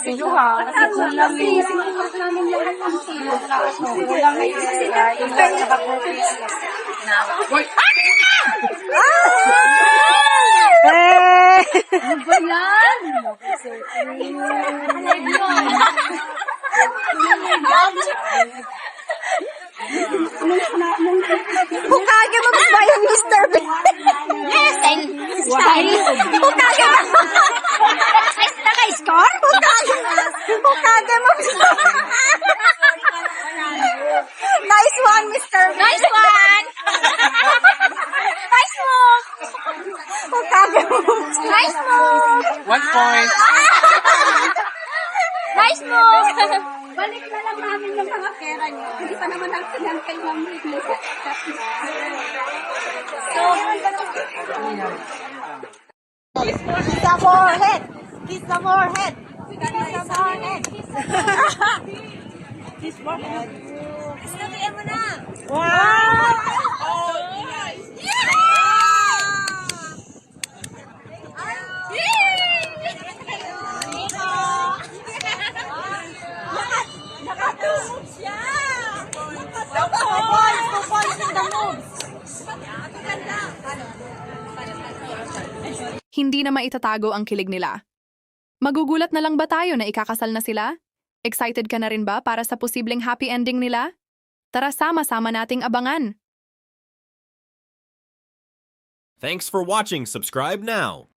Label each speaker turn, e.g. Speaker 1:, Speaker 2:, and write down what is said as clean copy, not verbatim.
Speaker 1: Video ha. Kulang yung sinukat namin lahat ng silo. Kulang yung naka-purpose. Ano ba yan?
Speaker 2: Hukage mo ba yung Mr. Bean? Yes! Hukage mo! Naka-score? Hukage mo! Nice one, Mr. Bean!
Speaker 3: Nice one! Nice move!
Speaker 2: Hukage mo!
Speaker 3: Nice move!
Speaker 1: 1 point.
Speaker 3: Nice move!
Speaker 2: Balik na lang namin yung mga pera niyo. Hindi pa naman ang sinan kay Ma'am Ricky. Kiss the forehead! Kiss the forehead! Kiss the forehead! Kiss forehead! Sabihin mo na! Wow! Nakatumog siya! Two points in the moves!
Speaker 4: Hindi na maitatago ang kilig nila. Magugulat na lang ba tayo na ikakasal na sila? Excited ka na rin ba para sa posibleng happy ending nila? Tara sama-sama nating abangan!
Speaker 5: Thanks for watching. Subscribe now.